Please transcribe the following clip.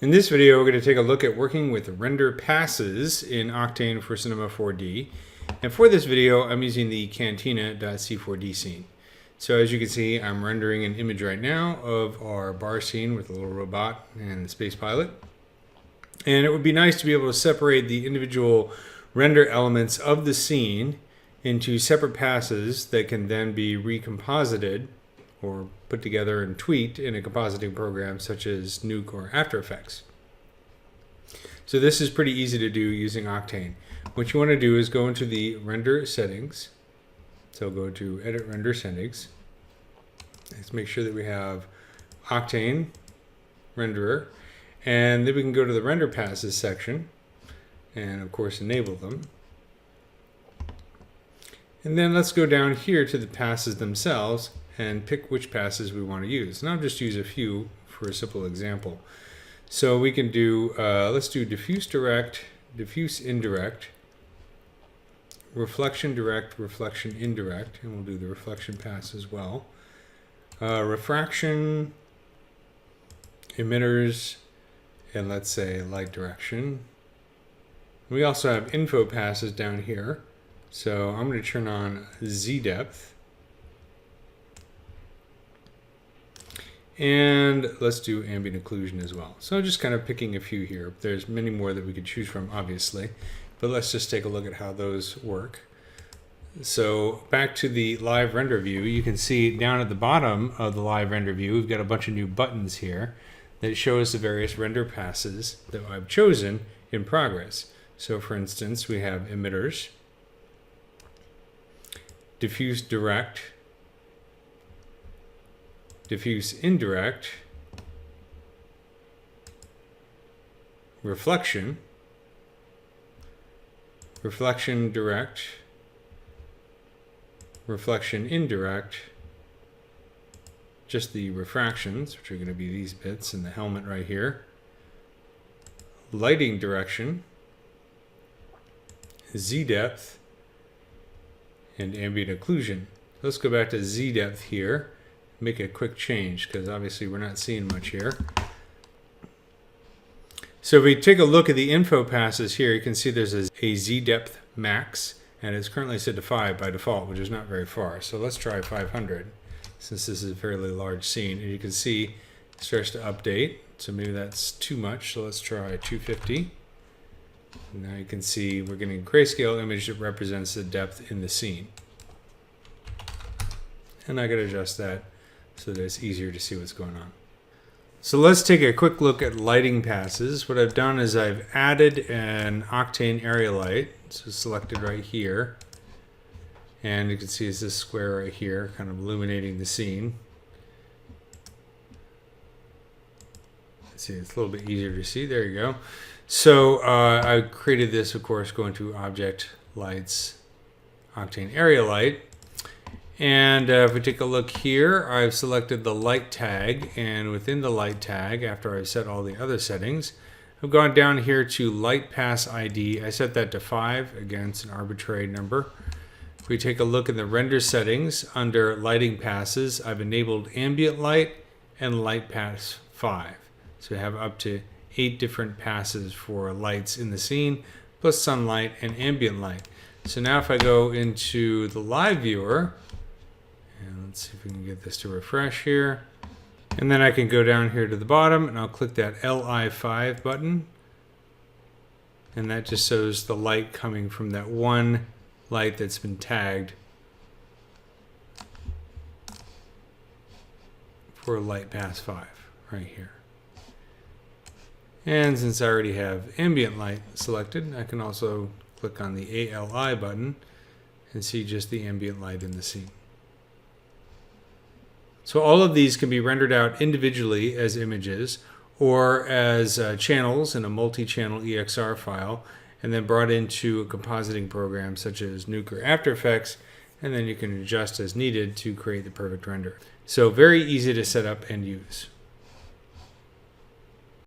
In this video, we're going to take a look at working with render passes in Octane for Cinema 4D. And for this video, I'm using the Cantina.c4d scene. So as you can see, I'm rendering an image right now of our bar scene with a little robot and the space pilot. And it would be nice to be able to separate the individual render elements of the scene into separate passes that can then be recomposited or put together and tweaked in a compositing program such as Nuke or After Effects. So this is pretty easy to do using Octane. What you want to do is go into the render settings. So go to edit render settings. Let's make sure that we have Octane renderer, and then we can go to the render passes section and of course enable them. And then let's go down here to the passes themselves and pick which passes we want to use. And I'll just use a few for a simple example. So we can do, let's do diffuse direct, diffuse indirect, reflection direct, reflection indirect, and we'll do the reflection pass as well. Refraction, emitters, and let's say light direction. We also have info passes down here. So I'm going to turn on Z depth. And let's do ambient occlusion as well. So just kind of picking a few here. There's many more that we could choose from, obviously, but let's just take a look at how those work. So back to the live render view, you can see down at the bottom of the live render view, we've got a bunch of new buttons here that show us the various render passes that I've chosen in progress. So for instance, we have emitters, diffuse direct, diffuse indirect, reflection, reflection direct, reflection indirect, just the refractions, which are going to be these bits in the helmet right here, lighting direction, Z depth, and ambient occlusion. Let's go back to Z depth here. Make a quick change because obviously we're not seeing much here. So if we take a look at the info passes here, you can see there's a Z depth max, and it's currently set to 5 by default, which is not very far. So let's try 500 since this is a fairly large scene. And you can see it starts to update. So maybe that's too much. So let's try 250. And now you can see we're getting a grayscale image that represents the depth in the scene. And I can adjust that so that it's easier to see what's going on. So let's take a quick look at lighting passes. What I've done is I've added an Octane area light. So selected right here. And you can see it's this square right here, kind of illuminating the scene. Let's see, it's a little bit easier to see. There you go. So I created this, of course, going to Object, Lights, Octane area light. And if we take a look here, I've selected the light tag, and within the light tag, after I've set all the other settings, I've gone down here to light pass ID. I set that to 5. Again, it's an arbitrary number. If we take a look in the render settings under lighting passes, I've enabled ambient light and light pass 5. So we have up to 8 different passes for lights in the scene, plus sunlight and ambient light. So now if I go into the live viewer, and let's see if we can get this to refresh here. And then I can go down here to the bottom and I'll click that Li5 button. And that just shows the light coming from that one light that's been tagged for light pass 5 right here. And since I already have ambient light selected, I can also click on the ALI button and see just the ambient light in the scene. So all of these can be rendered out individually as images or as channels in a multi-channel EXR file, and then brought into a compositing program such as Nuke or After Effects, and then you can adjust as needed to create the perfect render. So very easy to set up and use.